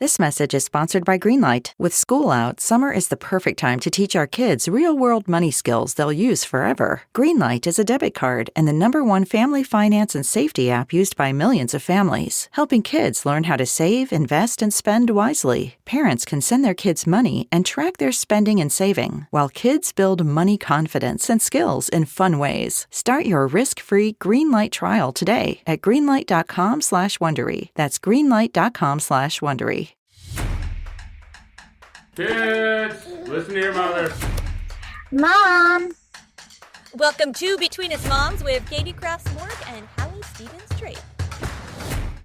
This message is sponsored by Greenlight. With school out, summer is the perfect time to teach our kids real-world money skills they'll use forever. Greenlight is a debit card and the #1 family finance and safety app used by millions of families, helping kids learn how to save, invest, and spend wisely. Parents can send their kids money and track their spending and saving, while kids build money confidence and skills in fun ways. Start your risk-free Greenlight trial today at greenlight.com/Wondery. That's greenlight.com/Wondery. Kids, listen to your mother. Mom! Welcome to Between Us Moms with Katie Crafts-Morg and Hallie Stevens-Drake.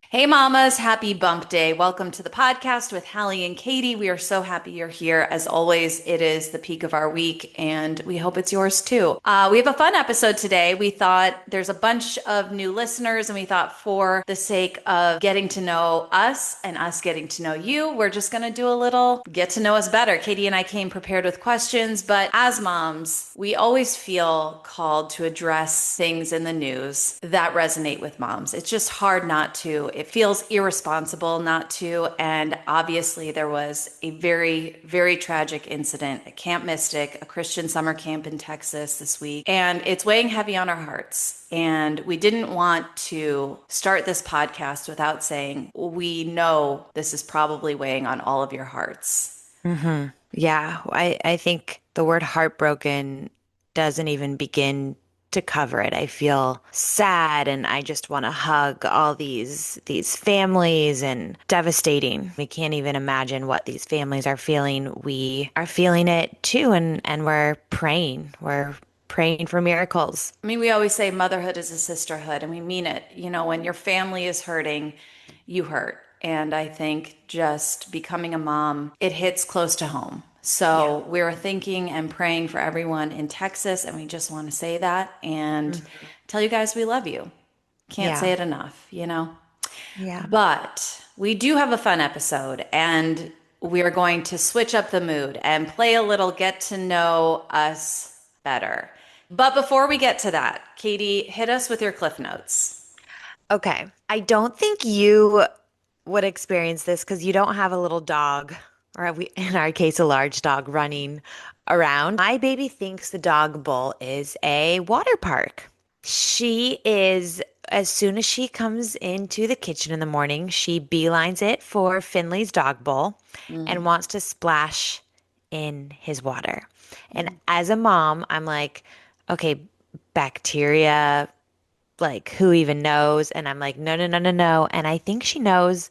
Hey mamas, happy bump day. Welcome to the podcast with Hallie and Katie. We are so happy you're here. As always, it is the peak of our week and we hope it's yours too. We have a fun episode today. We thought there's a bunch of new listeners and we thought for the sake of getting to know us and us getting to know you, we're just going to do a little get to know us better. Katie and I came prepared with questions, but as moms, we always feel called to address things in the news that resonate with moms. It's just hard not to. It feels irresponsible not to. And obviously there was a very, very tragic incident at Camp Mystic, a Christian summer camp in Texas this week. And it's weighing heavy on our hearts. And we didn't want to start this podcast without saying, we know this is probably weighing on all of your hearts. Mm-hmm. Yeah, I think the word heartbroken doesn't even begin to cover it. I feel sad and I just want to hug all these families, and devastating. We can't even imagine what these families are feeling. We are feeling it too, and we're praying. We're praying for miracles. I mean, we always say motherhood is a sisterhood, and we mean it. You know, when your family is hurting, you hurt. And I think just becoming a mom, it hits close to home. So we were thinking and praying for everyone in Texas, and we just want to say that and tell you guys we love you. Can't say it enough, you know? Yeah. But we do have a fun episode, and we are going to switch up the mood and play a little get to know us better. But before we get to that, Katie, hit us with your Cliff Notes. Okay. I don't think you would experience this because you don't have a little dog, or in our case, a large dog running around. My baby thinks the dog bowl is a water park. She is, as soon as she comes into the kitchen in the morning, she beelines it for Finley's dog bowl and wants to splash in his water. And as a mom, I'm like, okay, bacteria, like who even knows? And I'm like, no, no, no, no, no. And I think she knows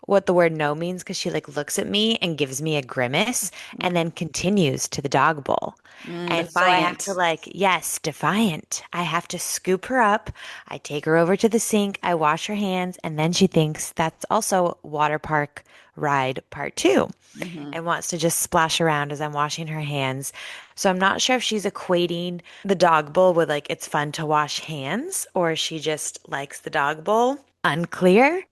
what the word no means because she like looks at me and gives me a grimace and then continues to the dog bowl. And so I have Defiant. to yes, defiant. I have to scoop her up. I take her over to the sink. I wash her hands. And then she thinks that's also water park ride part 2 and wants to just splash around as I'm washing her hands. So I'm not sure if she's equating the dog bowl with like it's fun to wash hands or she just likes the dog bowl. Unclear.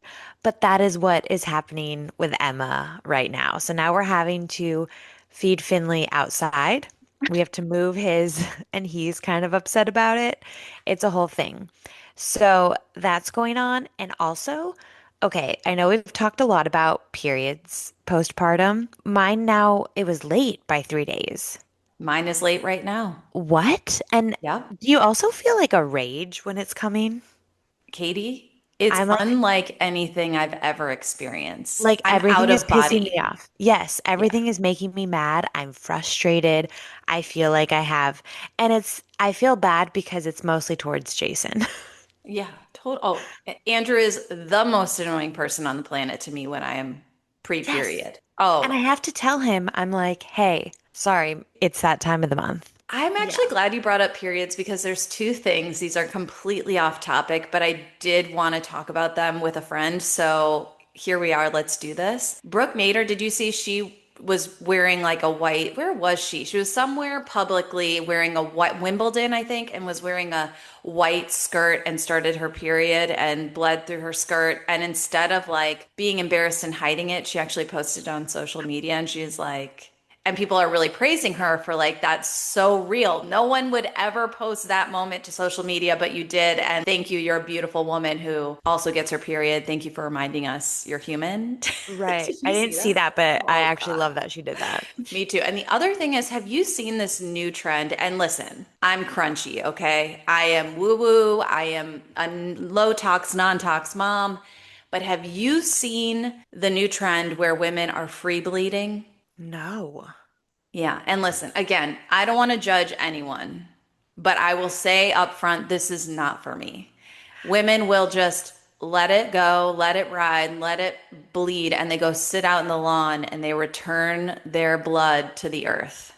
But that is what is happening with Emma right now. So now we're having to feed Finley outside. We have to move his, and he's kind of upset about it. It's a whole thing. So that's going on. And also, okay, I know we've talked a lot about periods postpartum. Mine now, it was late by 3 days. Mine is late right now. What? And Yeah. do you also feel like a rage when it's coming? Katie, it's I'm like, unlike anything I've ever experienced. Like I'm everything out is of pissing me body. off. Yes, everything is making me mad. I'm frustrated. I feel like I feel bad because it's mostly towards Jason. Yeah, total. Oh, Andrew is the most annoying person on the planet to me when I am Yes. pre-period. And I Oh, have to tell him, I'm like, hey, sorry, it's that time of the month. I'm actually glad you brought up periods because there's two things. These are completely off topic, but I did want to talk about them with a friend. So here we are. Let's do this. Brooke Mader, did you see she was wearing like a white, where was she? She was somewhere publicly wearing a white, Wimbledon, I think, and was wearing a white skirt and started her period and bled through her skirt. And instead of like being embarrassed and hiding it, she actually posted on social media and she's like, and people are really praising her for like, that's so real. No one would ever post that moment to social media, but you did. And thank you. You're a beautiful woman who also gets her period. Thank you for reminding us you're human. Right. Did I you didn't see see that? that, but I Oh actually God. love that she did that. Me too. And the other thing is, have you seen this new trend? And listen, I'm crunchy, okay? I am woo woo. I am a low tox, non tox mom. But have you seen the new trend where women are free bleeding? No. Yeah. And listen, again, I don't want to judge anyone, but I will say up front, this is not for me. Women will just let it go, let it ride, let it bleed, and they go sit out in the lawn and they return their blood to the earth.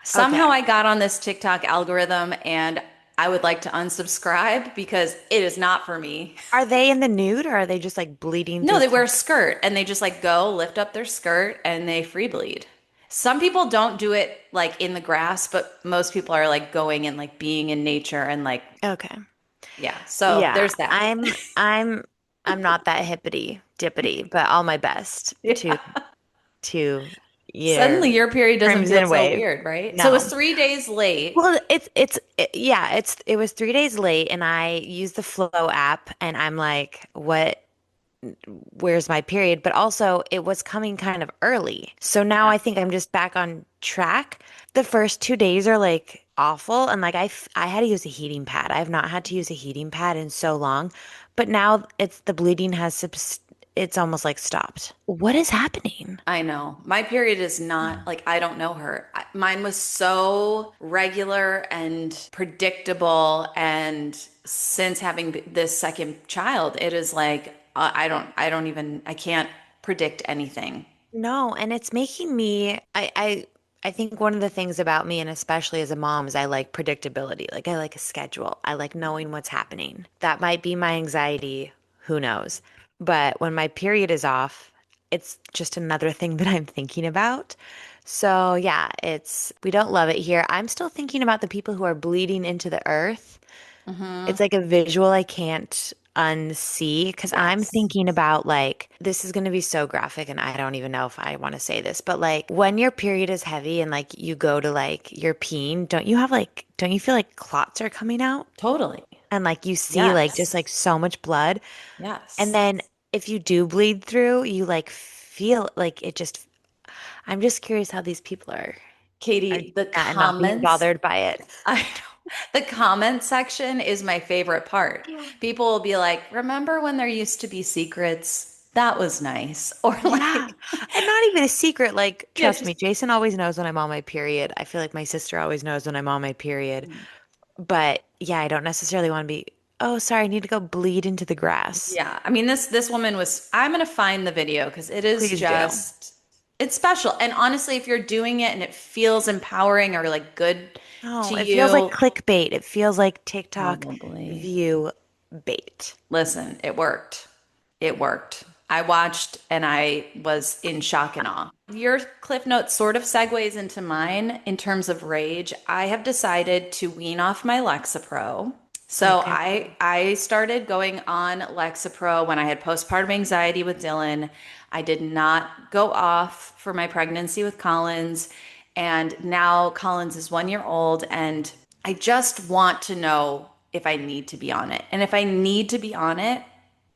Somehow Okay. I got on this TikTok algorithm and I would like to unsubscribe because it is not for me. Are they in the nude or are they just like bleeding No, through they wear clothes? a skirt and they just like go lift up their skirt and they free bleed. Some people don't do it like in the grass, but most people are like going and like being in nature and like, Okay. yeah. So Yeah, there's that. I'm not that hippity dippity, but all my best Yeah. to Suddenly your your period doesn't feel crimson so wave. weird, right? So it was No. 3 days late. Well, yeah, it was 3 days late and I used the Flow app and I'm like, where's my period? But also it was coming kind of early. So now Yeah, I think I'm just back on track. The first 2 days are like awful. And like I had to use a heating pad. I have not had to use a heating pad in so long. But now it's the bleeding it's almost like stopped. What is happening? I know. My period is not like I don't know her. Mine was so regular and predictable. And since having this second child, it is like I don't even, I can't predict anything. No, and it's making me I think one of the things about me and especially as a mom is I like predictability. Like I like a schedule. I like knowing what's happening. That might be my anxiety, who knows. But when my period is off, it's just another thing that I'm thinking about. So, yeah, it's we don't love it here. I'm still thinking about the people who are bleeding into the earth. Hmm. It's like a visual I can't unsee because I'm Yes. thinking about like this is going to be so graphic and I don't even know if I want to say this, but like when your period is heavy and like you go to like you're peeing, don't you feel like clots are coming out Totally. and like you see like just Yes. like so much blood and Yes. then if you do bleed through, you like feel like it just I'm just curious how these people are Katie, doing the that and not being comments, bothered by it. I know. The comment section is my favorite part. People will be like, remember when there used to be secrets? That was nice. Or Yeah. like, And not even a secret. Like, yeah, trust me, just Jason always knows when I'm on my period. I feel like my sister always knows when I'm on my period. But yeah, I don't necessarily want to be, oh, sorry, I need to go bleed into the grass. yeah. I mean, this woman was, I'm gonna find the video because it is Please do. just it's special. And honestly, if you're doing it and it feels empowering or like good No, to it feels like you, clickbait. It feels like TikTok probably. view bait. Listen, it worked. It worked. I watched and I was in shock and awe. Your Cliff Notes sort of segues into mine in terms of rage. I have decided to wean off my Lexapro. So Okay. I started going on Lexapro when I had postpartum anxiety with Dylan. I did not go off for my pregnancy with Collins. And now Collins is 1 year old and I just want to know if I need to be on it. And if I need to be on it,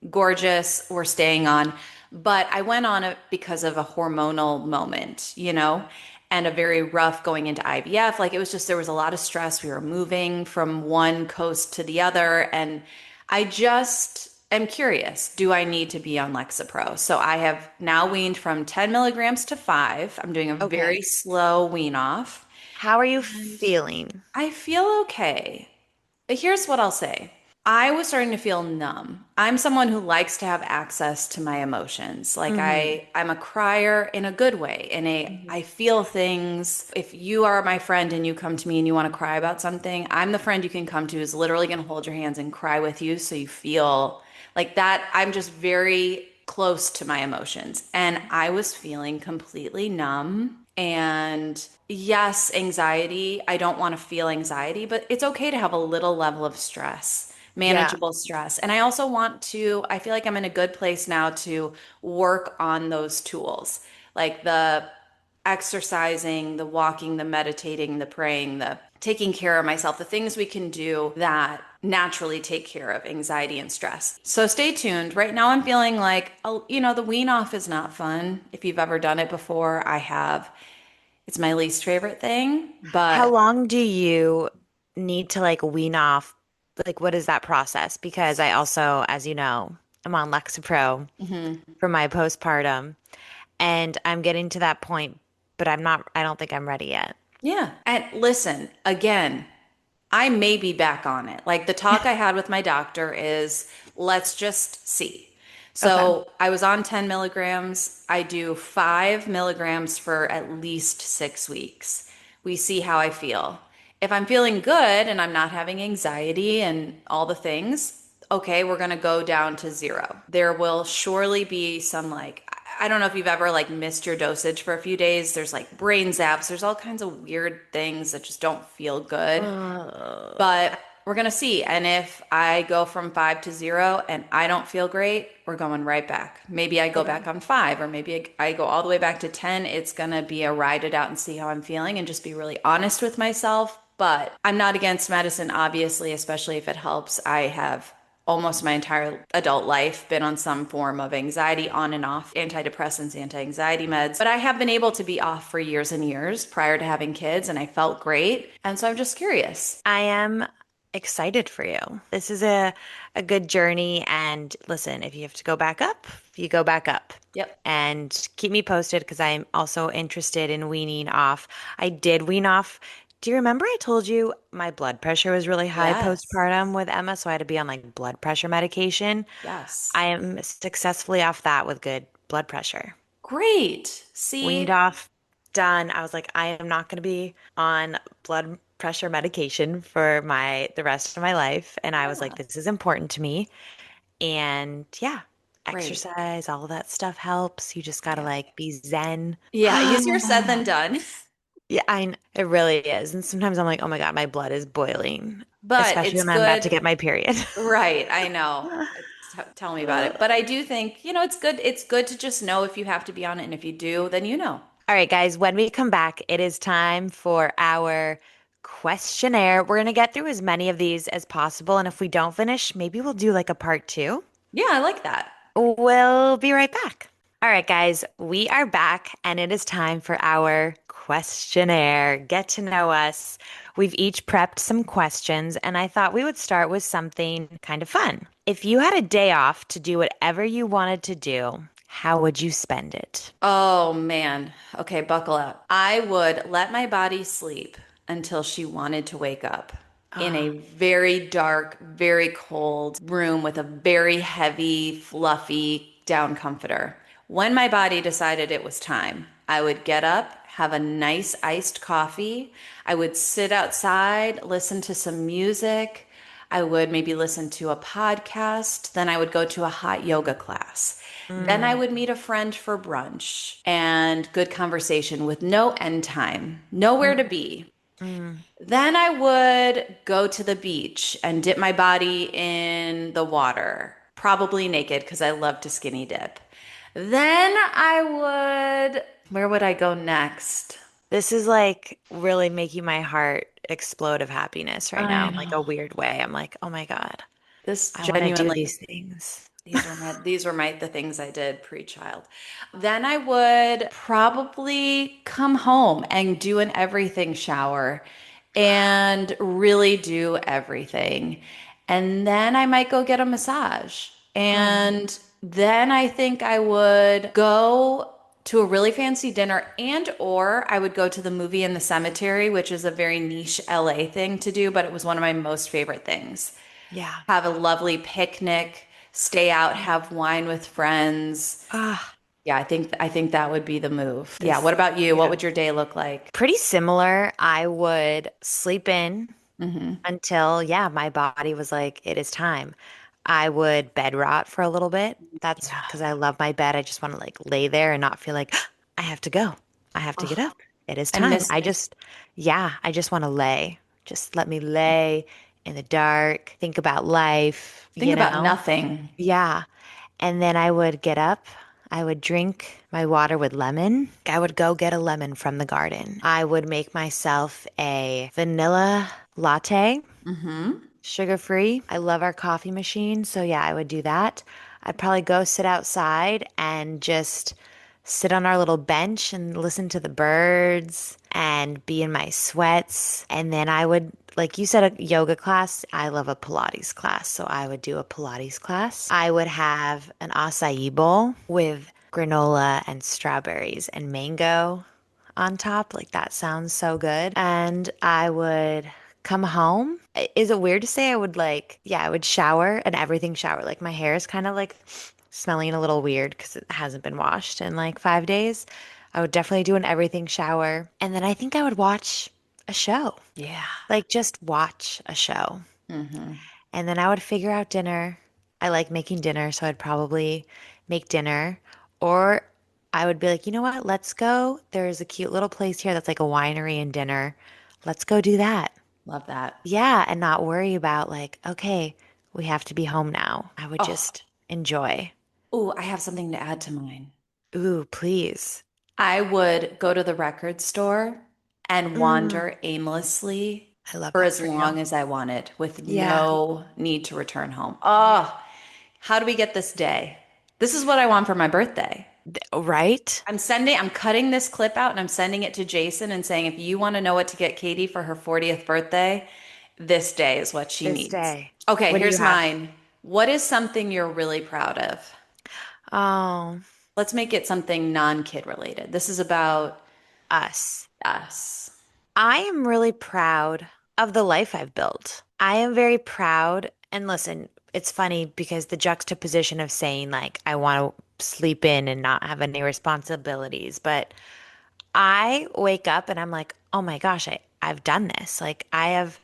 gorgeous, we're staying on. But I went on it because of a hormonal moment, and a very rough going into IVF. Like it was just, there was a lot of stress. We were moving from one coast to the other. And I just am curious, do I need to be on Lexapro? So I have now weaned from 10 milligrams to 5. I'm doing a very Okay. slow wean off. How are you And feeling? I feel okay. But here's what I'll say. I was starting to feel numb. I'm someone who likes to have access to my emotions. Like Mm-hmm. I'm a crier in a good way. I feel things. If you are my friend and you come to me and you want to cry about something, I'm the friend you can come to who's literally going to hold your hands and cry with you so you feel like that. I'm just very close to my emotions. And I was feeling completely numb. And yes, anxiety. I don't want to feel anxiety, but it's okay to have a little level of stress, Yeah. manageable stress. And I also want to, I feel like I'm in a good place now to work on those tools. Like exercising, the walking, the meditating, the praying, the taking care of myself, the things we can do that naturally take care of anxiety and stress. So stay tuned. Right now, I'm feeling like, the wean off is not fun. If you've ever done it before, I have. It's my least favorite thing, How but long do you need to like wean off? Like, what is that process? Because I also, as you know, I'm on Lexapro mhm. for my postpartum, and I'm getting to that point, but I don't think I'm ready yet. Yeah. And listen, again, I may be back on it. Like the talk I had with my doctor is let's just see. Okay. So I was on 10 milligrams. I do 5 milligrams for at least 6 weeks. We see how I feel. If I'm feeling good and I'm not having anxiety and all the things, okay, we're going to go down to 0. There will surely be some like, I don't know if you've ever like missed your dosage for a few days. There's like brain zaps. There's all kinds of weird things that just don't feel good. Uh, But we're going to see. And if I go from 5 to 0 and I don't feel great, we're going right back. Maybe I go okay. back on 5, or maybe I go all the way back to 10. It's going to be a ride it out and see how I'm feeling and just be really honest with myself. But I'm not against medicine, obviously, especially if it helps. I have almost my entire adult life been on some form of anxiety on and off antidepressants, anti-anxiety meds, but I have been able to be off for years and years prior to having kids and I felt great. And so I'm just curious. I am excited for you. This is a good journey. And listen, if you have to go back up, you go back up. Yep. And keep me posted because I'm also interested in weaning off. I did wean off. Do you remember I told you my blood pressure was really high Yes. postpartum with Emma, so I had to be on like blood pressure medication. Yes. I am successfully off that with good blood pressure. Great. Weaned See? off, done. I was like, I am not going to be on blood pressure medication for the rest of my life. And I was like, Yeah. this is important to me. And yeah, Great. exercise, all of that stuff helps. You just gotta Yeah. like be zen. Yeah. Easier said than done. Yeah, it really is. And sometimes I'm like, oh my God, my blood is boiling, But especially it's when I'm about to good. get my period. Right. I know. Tell me about it. But I do think, it's good. It's good to just know if you have to be on it. And if you do, then you know. All right, guys, when we come back, it is time for our questionnaire. We're gonna get through as many of these as possible. And if we don't finish, maybe we'll do like a part two. Yeah, I like that. We'll be right back. All right, guys, we are back and it is time for our questionnaire. Get to know us. We've each prepped some questions, and I thought we would start with something kind of fun. If you had a day off to do whatever you wanted to do, how would you spend it? Oh man. Okay, buckle up. I would let my body sleep until she wanted to wake up in a Ah, very dark, very cold room with a very heavy, fluffy down comforter. When my body decided it was time, I would get up, have a nice iced coffee. I would sit outside, listen to some music. I would maybe listen to a podcast. Then I would go to a hot yoga class. Then I mm, would meet a friend for brunch and good conversation with no end time, nowhere to mm, be. mm. Then I would go to the beach and dip my body in the water, probably naked because I love to skinny dip. Then where would I go next? This is like really making my heart explode of happiness right now I in like a know. weird way. I'm like, oh my God, This I want to do genuinely these things. these were my the things I did pre-child. Then I would probably come home and do an everything shower and really do everything. And then I might go get a massage. Oh, And then I think I would go to a really fancy dinner, and or I would go to the movie in the cemetery, which is a very niche LA thing to do, but it was one of my most favorite things. yeah. Have a lovely picnic, stay out, have wine with friends. Ah, Yeah, I think that would be the move. Yeah, what this, about you? What yeah. would your day look like? Pretty similar. I would sleep in Hmm. until, yeah, my body was like, it is time. I would bed rot for a little bit. That's Yeah. because I love my bed. I just want to like lay there and not feel like I have to go. I have to get Oh, up. It is I time. miss it. Yeah, I just want to lay. Just let me lay in the dark, think about life, Think you about know? nothing. Yeah. And then I would get up I would drink my water with lemon. I would go get a lemon from the garden. I would make myself a vanilla latte, sugar free. I love our coffee machine. So, yeah, I would do that. I'd probably go sit outside and just sit on our little bench and listen to the birds and be in my sweats. And then I would, like you said, a yoga class. I love a Pilates class. So I would do a Pilates class. I would have an acai bowl with granola and strawberries and mango on top. Like that sounds so good. And I would come home. Is it weird to say I would like, yeah, I would shower and everything shower. Like my hair is kind of like smelling a little weird because it hasn't been washed in like 5 days. I would definitely do an everything shower. And then I think I would watch a show, Yeah. like just watch a show. Mm-hmm. And then I would figure out dinner. I like making dinner, so I'd probably make dinner. Or I would be like, you know what? Let's go. There's a cute little place here that's like a winery and dinner. Let's go do that. Love that. Yeah, and not worry about like, okay, we have to be home now. I would Oh, just enjoy. oh, I have something to add to mine. Ooh, please. I would go to the record store and Mm, wander aimlessly I love for that as for you. long as I wanted with Yeah. no need to return home. Oh, how do we get this day? This is what I want for my birthday. Right? I'm cutting this clip out and I'm sending it to Jason and saying, if you want to know what to get Katie for her 40th birthday, this day is what she This needs. day. Okay, What do you here's have? mine. What is something you're really proud of? Oh, Let's make it something non-kid related. This is about us. us. I am really proud of the life I've built. I am very proud. And listen, it's funny because the juxtaposition of saying, like, I want to sleep in and not have any responsibilities, but I wake up and I'm like, oh my gosh, I've done this. Like, I have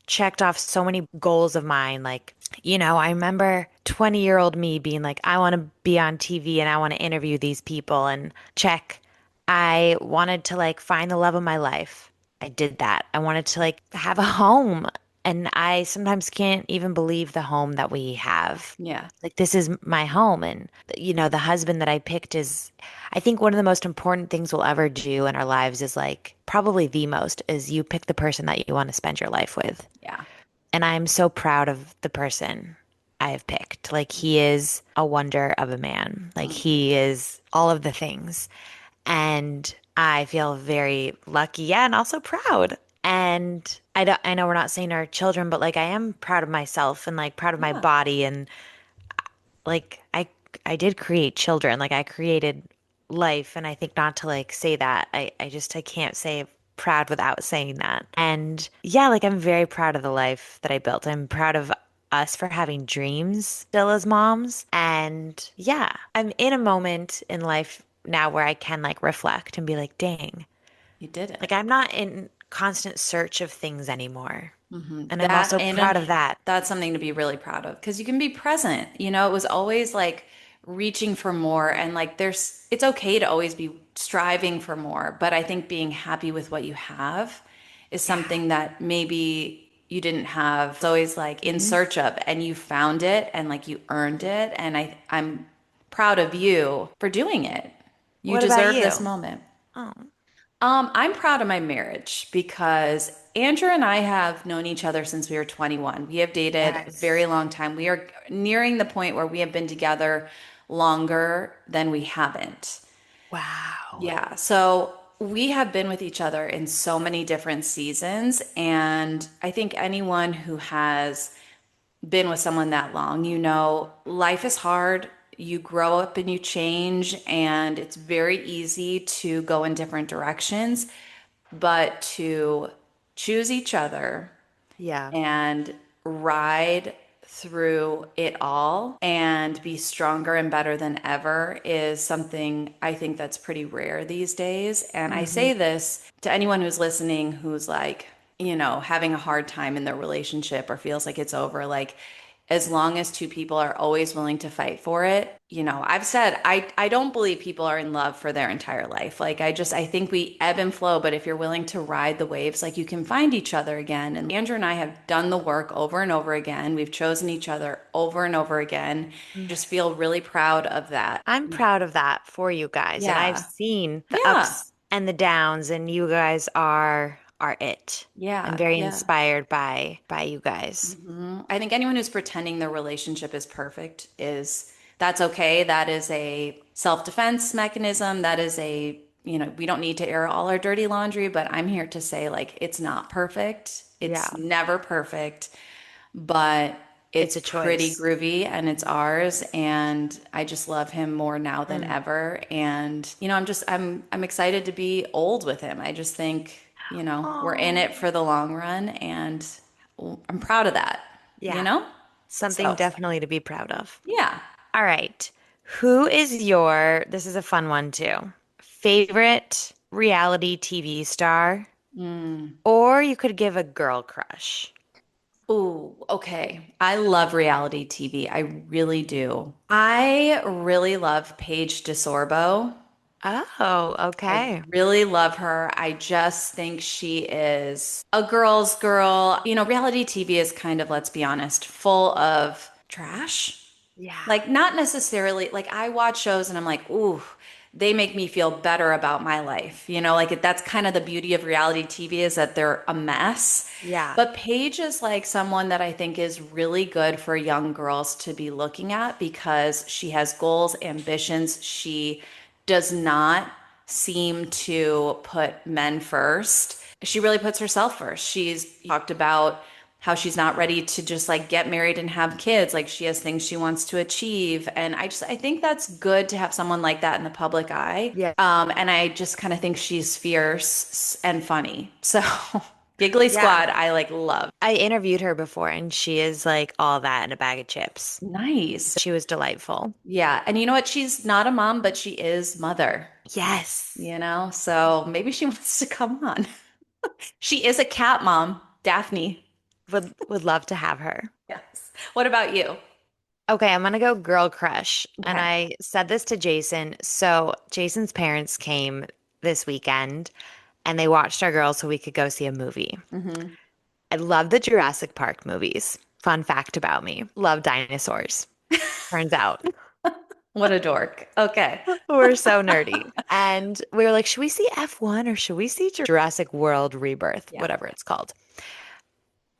checked off so many goals of mine. Like, I remember 20-year-old me being like, I want to be on TV and I want to interview these people and check. I wanted to like find the love of my life. I did that. I wanted to like have a home. And I sometimes can't even believe the home that we have. Yeah. Like, this is my home. And, the husband that I picked is, I think one of the most important things we'll ever do in our lives is like, probably the most, is you pick the person that you want to spend your life with. Yeah. And I'm so proud of the person I have picked. Like, he is a wonder of a man. Like, he is all of the things. And I feel very lucky, yeah, and also proud. And I know we're not saying our children, but like I am proud of myself and like proud of my Yeah. body and like I did create children. Like I created life and I think not to like say that. I can't say proud without saying that. And yeah, like I'm very proud of the life that I built. I'm proud of us for having dreams still as moms. And yeah, I'm in a moment in life now where I can like reflect and be like, dang, You did it. like I'm not in constant search of things anymore. And I'm That also and proud of that. that's something to be really proud of because you can be present. It was always like reaching for more and like it's okay to always be striving for more, but I think being happy with what you have is something that maybe you didn't have. It's always like in Mhm. search of and you found it and like you earned it and I'm proud of you for doing it. You What about deserve this you? moment. Oh, I'm proud of my marriage because Andrew and I have known each other since we were 21. We have dated a very yes. long time. We are nearing the point where we have been together longer than we haven't. Wow. Yeah. So we have been with each other in so many different seasons. And I think anyone who has been with someone that long, life is hard. You grow up and you change, and it's very easy to go in different directions, but to choose each other Yeah. and ride through it all and be stronger and better than ever is something I think that's pretty rare these days. And I Hmm. say this to anyone who's listening who's like, having a hard time in their relationship or feels like it's over. Like, as long as two people are always willing to fight for it. I've said I don't believe people are in love for their entire life. Like I think we ebb and flow, but if you're willing to ride the waves, like you can find each other again. And Andrew and I have done the work over and over again. We've chosen each other over and over again. Just feel really proud of that. I'm proud of that for you guys. And I've Yeah. seen the Yeah. ups and the downs, and you guys are it. I'm Yeah. very Yeah. inspired by you guys. I think anyone who's pretending their relationship is perfect is that's okay. That is a self-defense mechanism. That is we don't need to air all our dirty laundry, but I'm here to say like it's not perfect. Yeah. It's never perfect, but It's it's a pretty choice. groovy and it's ours and I just love him more now than Mm. ever and I'm excited to be old with him. I just think, we're in Oh, it for the long run and I'm proud of that, you yeah. know? Something So, definitely to be proud of. yeah. All right. Who is this is a fun one too, favorite reality TV star? Or you could give a girl crush. Ooh, okay. I love reality TV. I really do. I really love Paige DeSorbo. Oh, I okay. really love her. I just think she is a girl's girl. Reality TV is kind of, let's be honest, full of trash. Yeah. Like, not necessarily, like, I watch shows and I'm like, ooh, they make me feel better about my life. Like, that's kind of the beauty of reality TV is that they're a mess. Yeah. But Paige is like someone that I think is really good for young girls to be looking at because she has goals, ambitions. She does not seem to put men first. She really puts herself first. She's talked about how she's not ready to just like get married and have kids. Like she has things she wants to achieve. And I think that's good to have someone like that in the public eye. Yeah. And I just kind of think she's fierce and funny. So Giggly Yeah. Squad, I like love. I interviewed her before and she is like all that in a bag of chips. Nice. She was delightful. Yeah. And you know what? She's not a mom, but she is mother, Yes. So maybe she wants to come on. She is a cat mom, Daphne. Would love to have her. Yes. What about you? Okay, I'm gonna go girl crush. And Okay. I said this to Jason. So Jason's parents came this weekend and they watched our girls so we could go see a movie. Hmm. I love the Jurassic Park movies. Fun fact about me. Love dinosaurs. Turns out. What a dork. Okay. We're so nerdy. And we were like, should we see F1 or should we see Jurassic World Rebirth, Yeah. whatever it's called?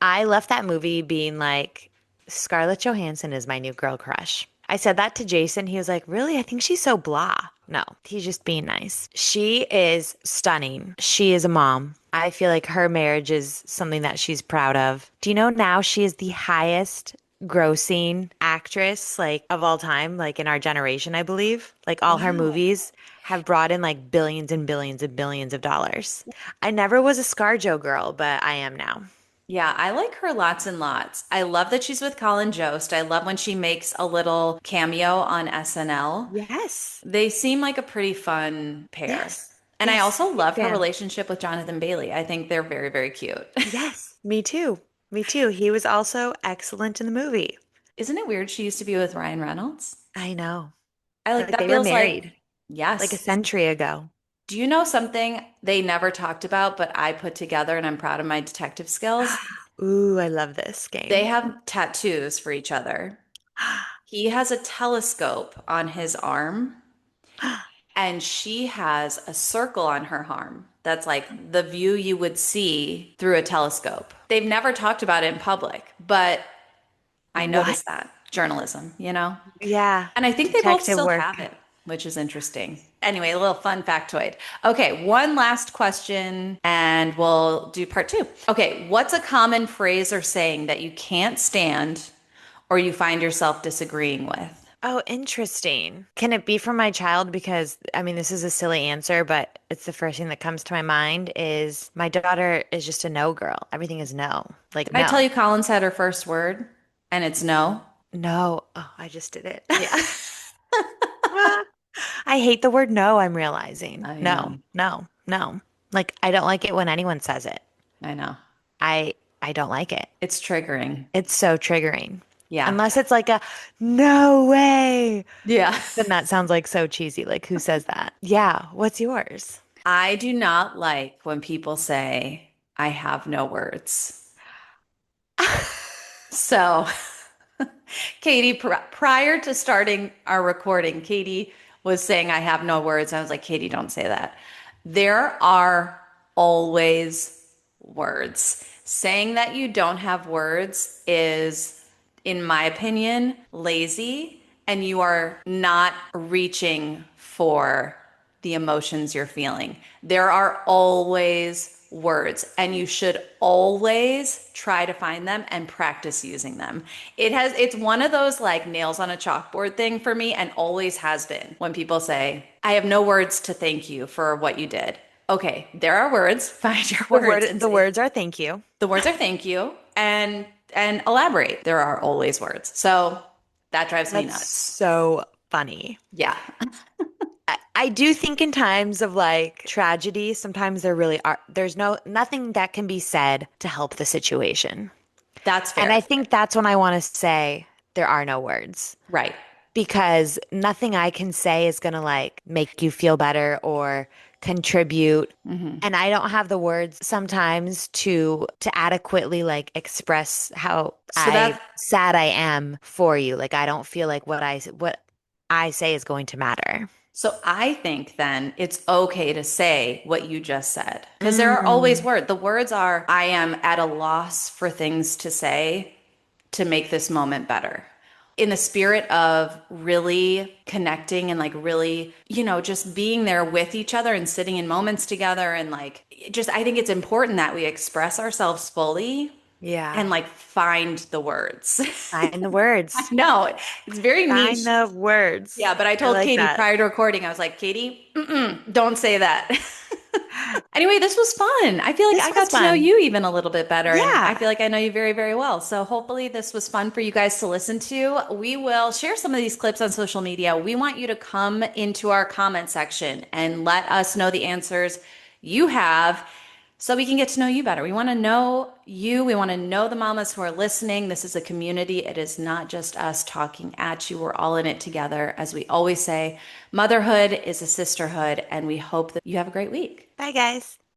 I left that movie being like, Scarlett Johansson is my new girl crush. I said that to Jason. He was like, really? I think she's so blah. No, he's just being nice. She is stunning. She is a mom. I feel like her marriage is something that she's proud of. Do you know now she is the highest grossing actress like of all time, like in our generation, I believe. Like all her Wow. movies have brought in like billions and billions and billions of dollars. I never was a ScarJo girl, but I am now. Yeah, I like her lots and lots. I love that she's with Colin Jost. I love when she makes a little cameo on SNL. Yes. They seem like a pretty fun pair. Yes. And I Yes. also Big love her fan. relationship with Jonathan Bailey. I think they're very, very cute. Yes. Me too. Me too. He was also excellent in the movie. Isn't it weird she used to be with Ryan Reynolds? I know. I like Like that they were feels like, married like a yes. century ago. Do you know something they never talked about, but I put together and I'm proud of my detective skills? Ooh, I love this They game. have tattoos for each other. He has a telescope on his arm, and she has a circle on her arm. That's like the view you would see through a telescope. They've never talked about it in public, but I What? noticed that. Journalism. Yeah. And I think they both Detective still work. have it, which is interesting. Anyway, a little fun factoid. Okay, one last question and we'll do part two. Okay, what's a common phrase or saying that you can't stand or you find yourself disagreeing with? Oh, interesting. Can it be from my child? Because I mean, this is a silly answer, but it's the first thing that comes to my mind is my daughter is just a no girl. Everything is no. Like, Did I tell no. you Colin said her first word and it's no? No. Oh, I just did it. Yeah, Ah, I hate the word no, I'm realizing. I No, know. no, no. Like, I don't like it when anyone says it. I know. I don't like it. It's triggering. It's so triggering. Yeah. Unless it's like a no way. Yeah. Then that sounds like so cheesy. Like, who says that? Yeah. What's yours? I do not like when people say, I have no words. So, Katie, prior to starting our recording, Katie was saying, I have no words. I was like, Katie, don't say that. There are always words. Saying that you don't have words is, in my opinion, lazy, and you are not reaching for the emotions you're feeling. There are always words, and you should always try to find them and practice using them. It's one of those like nails on a chalkboard thing for me, and always has been. When people say, I have no words to thank you for what you did. Okay, there are words. Find your words and The say, words are thank you. the words are thank you, and elaborate. There are always words. So that drives me That's nuts. so funny. Yeah. I do think in times of like tragedy, sometimes there really are, there's nothing that can be said to help the situation. That's And fair. I think that's when I want to say there are no words Right. because nothing I can say is going to like make you feel better or contribute. And I don't have the words sometimes to adequately like express how So that sad I am for you. Like I don't feel like what I say is going to matter. So I think then it's okay to say what you just said because there are always Mm, words. The words are, I am at a loss for things to say to make this moment better. In the spirit of really connecting and like really, just being there with each other and sitting in moments together and like just, I think it's important that we express ourselves fully yeah. and like find the words. Find the I words. know it's very Find niche. the words. Yeah, but I I told like Katie that. prior to recording, I was like, Katie, don't say that. Anyway, this was fun. I feel like This I was got to know fun. you even a little bit better, and I Yeah. feel like I know you very, very well. So hopefully this was fun for you guys to listen to. We will share some of these clips on social media. We want you to come into our comment section and let us know the answers you have so we can get to know you better. We want to know you. We want to know the mamas who are listening. This is a community. It is not just us talking at you. We're all in it together. As we always say, motherhood is a sisterhood, and we hope that you have a great week. Bye, guys.